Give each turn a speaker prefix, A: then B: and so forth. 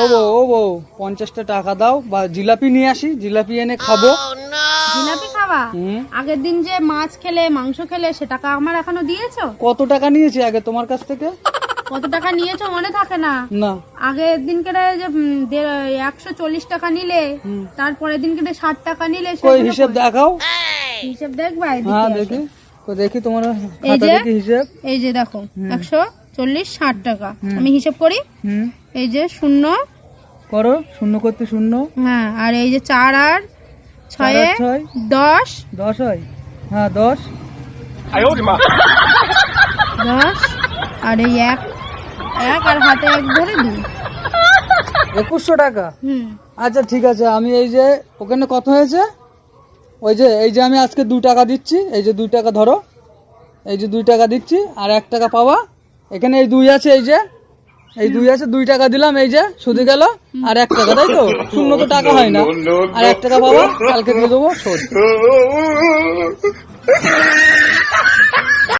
A: ও বউ 50টা টাকা দাও, বা জিলাপি নিয়ে আসি, জিলাপি এনে খাবো।
B: জিলাপি খাওয়া? আগের দিন যে মাছ খেলে মাংস খেলে সে টাকা আমার এখনো দিয়েছো?
A: কত টাকা নিয়েছি আগে তোমার কাছ থেকে?
B: কত টাকা নিয়েছো মনে থাকে না?
A: না।
B: আগের দিনকে যে 140 টাকা নিলে, তারপরের দিনকে 60 টাকা নিলে,
A: কই হিসাব দেখাও।
B: হিসাব দেখবা?
A: হ্যাঁ দেখি, দেখি তোমার
B: এই
A: খাতা
B: যে
A: দেখি হিসাব।
B: এই যে দেখো 140 60 টাকা। আমি হিসাব করি। এই যে শূন্য
A: করো, শূন্য করতে শূন্য।
B: হ্যাঁ, আর এই যে 4 আর 6 10
A: 10 হয়। হ্যাঁ 10
B: 10 আর এই এক আর হাতে এক ধরে 2।
A: 2100 টাকা। আচ্ছা ঠিক আছে, আমি এই যে ওখানে কত হয়েছে, ওই যে এই যে আমি আজকে 2 টাকা দিচ্ছি, এই যে 2 টাকা ধরো, এই যে 2 টাকা দিচ্ছি, আর 1 টাকা পাবা। এখানে এই 2 আছে, এই যে এই 2 আছে, 2 টাকা দিলাম, এই যে শুধু গেল, আর 1 টাকা, তাই তো? শূন্য তো টাকা হয় না, আর 1 টাকা পাবা, কালকে দিয়ে দেবো শোধ।